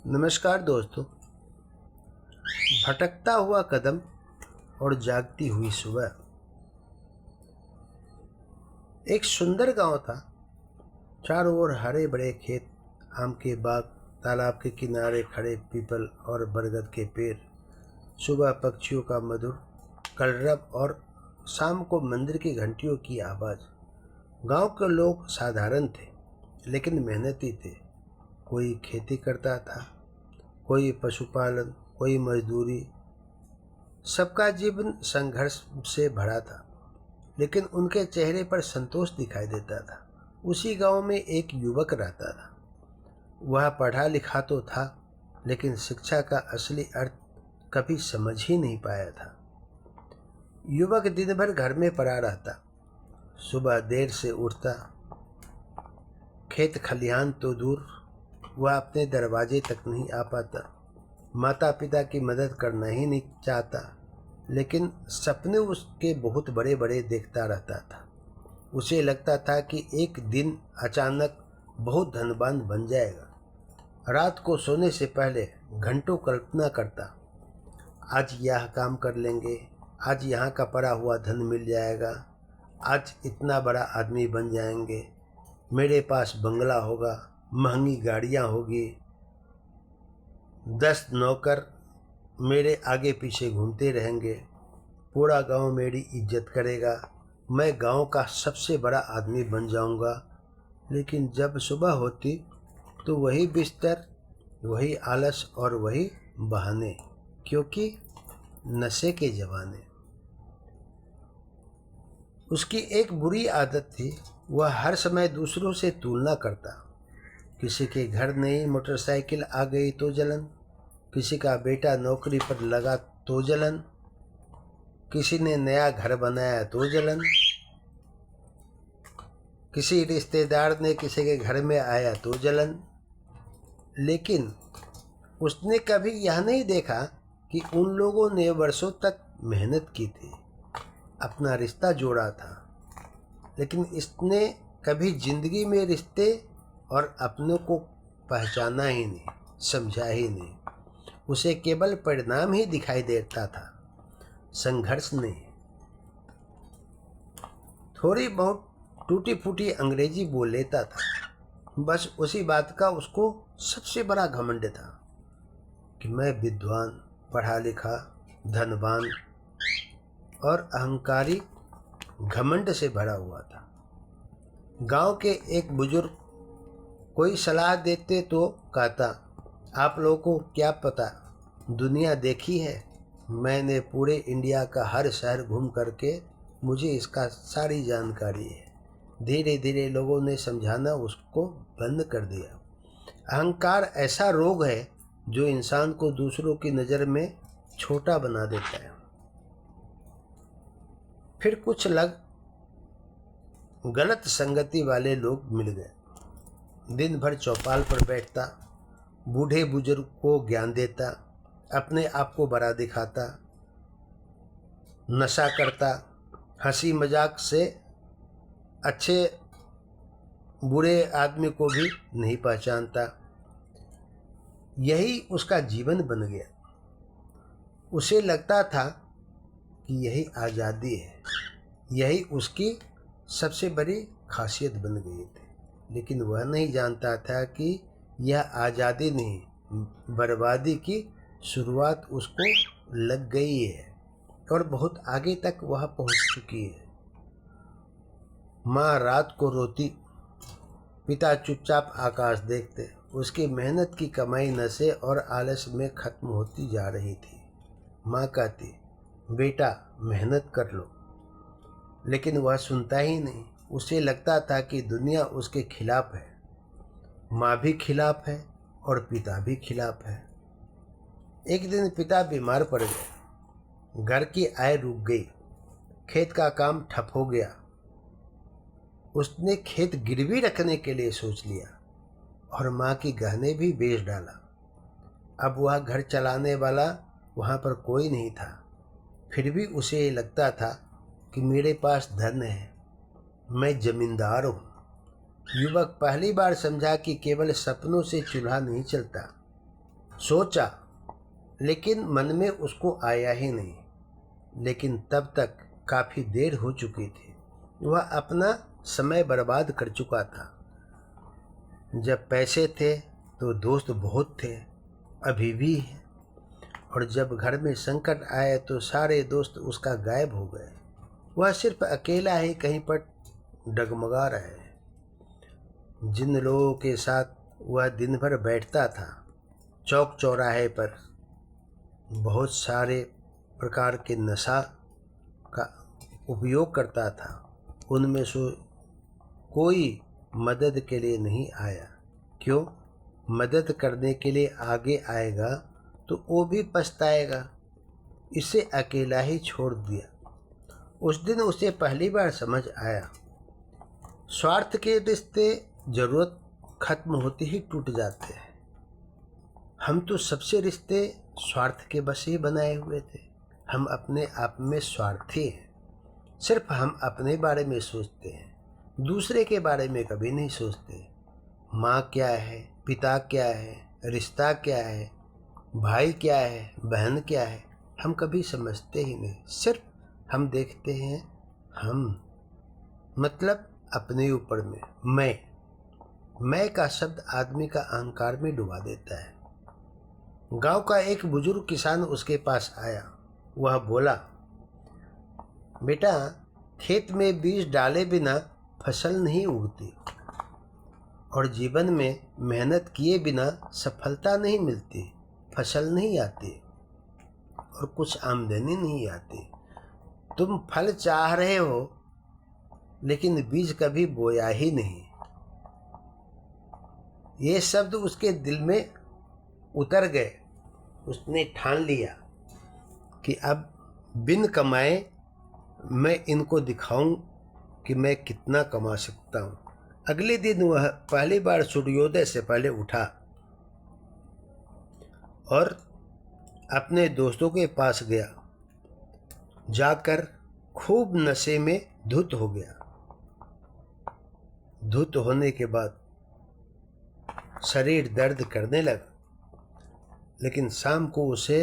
नमस्कार दोस्तों। भटकता हुआ कदम और जागती हुई सुबह। एक सुंदर गांव था। चारों ओर हरे भरे खेत, आम के बाग, तालाब के किनारे खड़े पीपल और बरगद के पेड़, सुबह पक्षियों का मधुर कलरव और शाम को मंदिर की घंटियों की आवाज़। गांव के लोग साधारण थे लेकिन मेहनती थे। कोई खेती करता था, कोई पशुपालन, कोई मजदूरी। सबका जीवन संघर्ष से भरा था, लेकिन उनके चेहरे पर संतोष दिखाई देता था। उसी गांव में एक युवक रहता था। वह पढ़ा लिखा तो था, लेकिन शिक्षा का असली अर्थ कभी समझ ही नहीं पाया था। युवक दिन भर घर में पड़ा रहता, सुबह देर से उठता, खेत खलिहान तो दूर, वह अपने दरवाजे तक नहीं आ पाता। माता पिता की मदद करना ही नहीं चाहता, लेकिन सपने उसके बहुत बड़े बड़े देखता रहता था। उसे लगता था कि एक दिन अचानक बहुत धनवान बन जाएगा। रात को सोने से पहले घंटों कल्पना करता, आज यह काम कर लेंगे, आज यहाँ का पड़ा हुआ धन मिल जाएगा, आज इतना बड़ा आदमी बन जाएंगे, मेरे पास बंगला होगा, महंगी गाड़ियाँ होगी, 10 नौकर मेरे आगे पीछे घूमते रहेंगे, पूरा गांव मेरी इज्जत करेगा, मैं गांव का सबसे बड़ा आदमी बन जाऊंगा। लेकिन जब सुबह होती तो वही बिस्तर, वही आलस और वही बहाने, क्योंकि नशे के जमाने। उसकी एक बुरी आदत थी, वह हर समय दूसरों से तुलना करता। किसी के घर नई मोटरसाइकिल आ गई तो जलन, किसी का बेटा नौकरी पर लगा तो जलन, किसी ने नया घर बनाया तो जलन, किसी रिश्तेदार ने किसी के घर में आया तो जलन। लेकिन उसने कभी यह नहीं देखा कि उन लोगों ने वर्षों तक मेहनत की थी, अपना रिश्ता जोड़ा था, लेकिन इसने कभी जिंदगी में रिश्ते और अपनों को पहचाना ही नहीं, समझा ही नहीं। उसे केवल परिणाम ही दिखाई देता था, संघर्ष नहीं। थोड़ी बहुत टूटी फूटी अंग्रेजी बोल लेता था, बस उसी बात का उसको सबसे बड़ा घमंड था कि मैं विद्वान, पढ़ा लिखा, धनवान और अहंकारी घमंड से भरा हुआ था। गांव के एक बुजुर्ग कोई सलाह देते तो कहता, आप लोगों को क्या पता, दुनिया देखी है, मैंने पूरे इंडिया का हर शहर घूम करके मुझे इसका सारी जानकारी है। धीरे धीरे लोगों ने समझाना उसको बंद कर दिया। अहंकार ऐसा रोग है जो इंसान को दूसरों की नज़र में छोटा बना देता है। फिर कुछ गलत संगति वाले लोग मिल गए। दिन भर चौपाल पर बैठता, बूढ़े बुजुर्ग को ज्ञान देता, अपने आप को बड़ा दिखाता, नशा करता, हंसी मजाक से अच्छे बुरे आदमी को भी नहीं पहचानता। यही उसका जीवन बन गया। उसे लगता था कि यही आज़ादी है, यही उसकी सबसे बड़ी खासियत बन गई थी। लेकिन वह नहीं जानता था कि यह आज़ादी नहीं, बर्बादी की शुरुआत उसको लग गई है और बहुत आगे तक वह पहुंच चुकी है। माँ रात को रोती, पिता चुपचाप आकाश देखते। उसकी मेहनत की कमाई नशे और आलस में खत्म होती जा रही थी। माँ कहती, बेटा मेहनत कर लो, लेकिन वह सुनता ही नहीं। उसे लगता था कि दुनिया उसके खिलाफ है, माँ भी खिलाफ है और पिता भी खिलाफ है। एक दिन पिता बीमार पड़ गए, घर की आय रुक गई, खेत का काम ठप हो गया। उसने खेत गिरवी रखने के लिए सोच लिया और माँ की गहने भी बेच डाला। अब वह घर चलाने वाला वहाँ पर कोई नहीं था। फिर भी उसे लगता था कि मेरे पास धन है, मैं जमींदार हूँ। युवक पहली बार समझा कि केवल सपनों से चूल्हा नहीं चलता, सोचा, लेकिन मन में उसको आया ही नहीं। लेकिन तब तक काफ़ी देर हो चुकी थी। वह अपना समय बर्बाद कर चुका था। जब पैसे थे तो दोस्त बहुत थे, अभी भी है। और जब घर में संकट आए तो सारे दोस्त उसका गायब हो गए। वह सिर्फ अकेला ही कहीं पर डगमगा रहे। जिन लोगों के साथ वह दिन भर बैठता था, चौक चौराहे पर बहुत सारे प्रकार के नशा का उपयोग करता था, उनमें से कोई मदद के लिए नहीं आया। क्यों? मदद करने के लिए आगे आएगा तो वो भी पछताएगा। इसे अकेला ही छोड़ दिया। उस दिन उसे पहली बार समझ आया, स्वार्थ के रिश्ते जरूरत खत्म होते ही टूट जाते हैं। हम तो सबसे रिश्ते स्वार्थ के बस ही बनाए हुए थे। हम अपने आप में स्वार्थी हैं। सिर्फ हम अपने बारे में सोचते हैं, दूसरे के बारे में कभी नहीं सोचते। माँ क्या है, पिता क्या है, रिश्ता क्या है, भाई क्या है, बहन क्या है, हम कभी समझते ही नहीं। सिर्फ हम देखते हैं हम, मतलब अपने ऊपर में। मैं का शब्द आदमी का अहंकार में डुबा देता है। गांव का एक बुजुर्ग किसान उसके पास आया। वह बोला, बेटा, खेत में बीज डाले बिना फसल नहीं उगती और जीवन में मेहनत किए बिना सफलता नहीं मिलती, फसल नहीं आती और कुछ आमदनी नहीं आती। तुम फल चाह रहे हो लेकिन बीज कभी बोया ही नहीं। ये शब्द उसके दिल में उतर गए। उसने ठान लिया कि अब बिन कमाए मैं इनको दिखाऊं कि मैं कितना कमा सकता हूं। अगले दिन वह पहली बार सूर्योदय से पहले उठा और अपने दोस्तों के पास गया। जाकर खूब नशे में धुत हो गया। धुत होने के बाद शरीर दर्द करने लगा, लेकिन शाम को उसे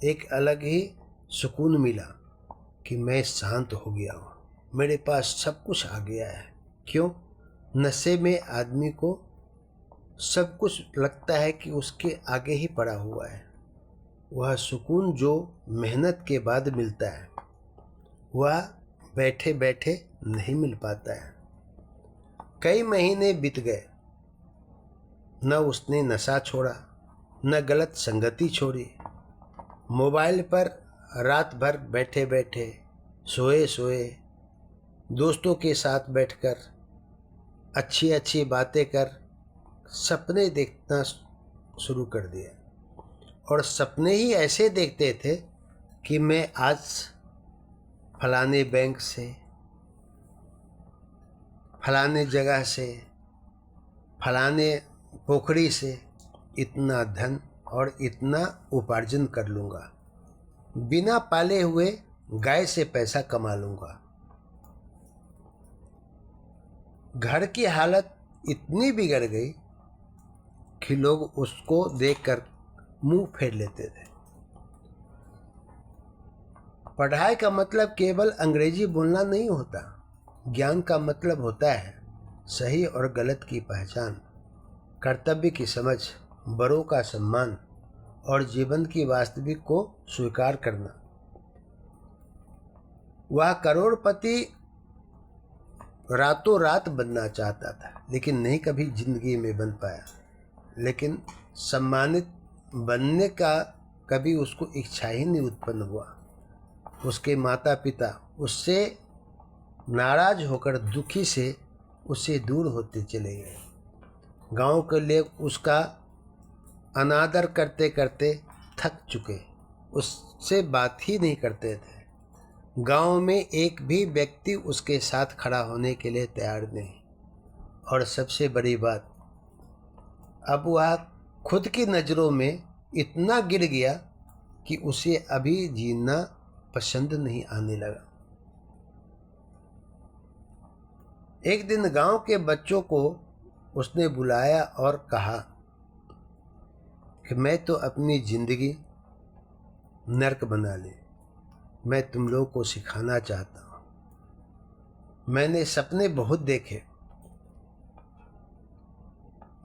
एक अलग ही सुकून मिला कि मैं शांत हो गया हूँ, मेरे पास सब कुछ आ गया है। क्यों? नशे में आदमी को सब कुछ लगता है कि उसके आगे ही पड़ा हुआ है। वह सुकून जो मेहनत के बाद मिलता है, वह बैठे बैठे नहीं मिल पाता है। कई महीने बीत गए, न उसने नशा छोड़ा, न गलत संगति छोड़ी। मोबाइल पर रात भर बैठे बैठे, सोए सोए, दोस्तों के साथ बैठकर अच्छी अच्छी बातें कर सपने देखना शुरू कर दिया। और सपने ही ऐसे देखते थे कि मैं आज फलाने बैंक से, फलाने जगह से, फलाने पोखरी से इतना धन और इतना उपार्जन कर लूँगा, बिना पाले हुए गाय से पैसा कमा लूँगा। घर की हालत इतनी बिगड़ गई कि लोग उसको देखकर मुंह फेर लेते थे। पढ़ाई का मतलब केवल अंग्रेजी बोलना नहीं होता। ज्ञान का मतलब होता है सही और गलत की पहचान, कर्तव्य की समझ, बड़ों का सम्मान और जीवन की वास्तविक को स्वीकार करना। वह करोड़पति रातों रात बनना चाहता था, लेकिन नहीं कभी जिंदगी में बन पाया। लेकिन सम्मानित बनने का कभी उसको इच्छा ही नहीं उत्पन्न हुआ। उसके माता पिता उससे नाराज होकर दुखी से उससे दूर होते चले गए। गांव के लोग उसका अनादर करते करते थक चुके, उससे बात ही नहीं करते थे। गांव में एक भी व्यक्ति उसके साथ खड़ा होने के लिए तैयार नहीं। और सबसे बड़ी बात, अब वह खुद की नज़रों में इतना गिर गया कि उसे अभी जीना पसंद नहीं आने लगा। एक दिन गांव के बच्चों को उसने बुलाया और कहा, कि मैं तो अपनी ज़िंदगी नर्क बना ली। मैं तुम लोगों को सिखाना चाहता हूँ। मैंने सपने बहुत देखे।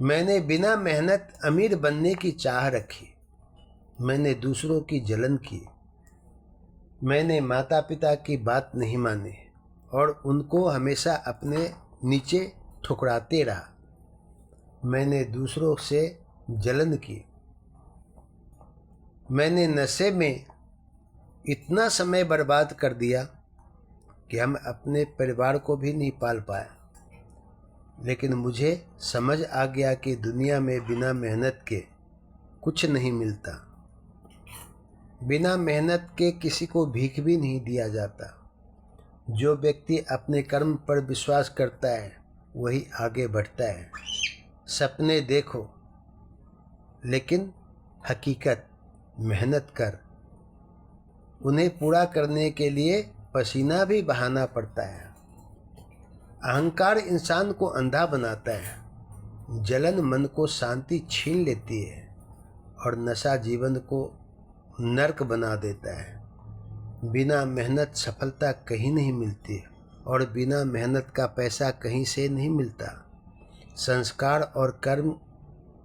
मैंने बिना मेहनत अमीर बनने की चाह रखी। मैंने दूसरों की जलन की। मैंने माता पिता की बात नहीं मानी और उनको हमेशा अपने नीचे ठुकराते रहा। मैंने दूसरों से जलन की। मैंने नशे में इतना समय बर्बाद कर दिया कि हम अपने परिवार को भी नहीं पाल पाए। लेकिन मुझे समझ आ गया कि दुनिया में बिना मेहनत के कुछ नहीं मिलता। बिना मेहनत के किसी को भीख भी नहीं दिया जाता। जो व्यक्ति अपने कर्म पर विश्वास करता है वही आगे बढ़ता है। सपने देखो, लेकिन हकीकत मेहनत कर। उन्हें पूरा करने के लिए पसीना भी बहाना पड़ता है। अहंकार इंसान को अंधा बनाता है। जलन मन को शांति छीन लेती है और नशा जीवन को नर्क बना देता है। बिना मेहनत सफलता कहीं नहीं मिलती और बिना मेहनत का पैसा कहीं से नहीं मिलता। संस्कार और कर्म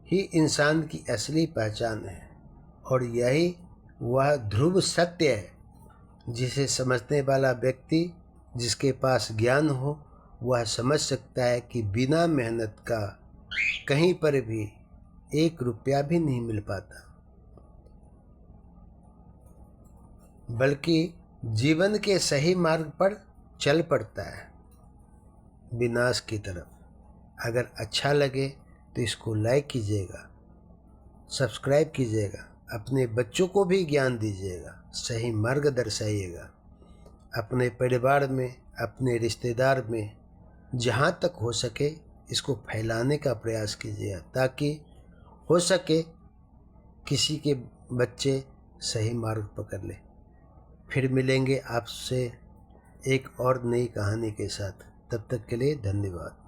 ही इंसान की असली पहचान है और यही वह ध्रुव सत्य है जिसे समझने वाला व्यक्ति, जिसके पास ज्ञान हो, वह समझ सकता है कि बिना मेहनत का कहीं पर भी 1 रुपया भी नहीं मिल पाता, बल्कि जीवन के सही मार्ग पर चल पड़ता है विनाश की तरफ। अगर अच्छा लगे तो इसको लाइक कीजिएगा, सब्सक्राइब कीजिएगा, अपने बच्चों को भी ज्ञान दीजिएगा, सही मार्ग दर्शाइएगा। अपने परिवार में, अपने रिश्तेदार में जहाँ तक हो सके इसको फैलाने का प्रयास कीजिए ताकि हो सके किसी के बच्चे सही मार्ग पकड़ ले। फिर मिलेंगे आपसे एक और नई कहानी के साथ। तब तक के लिए धन्यवाद।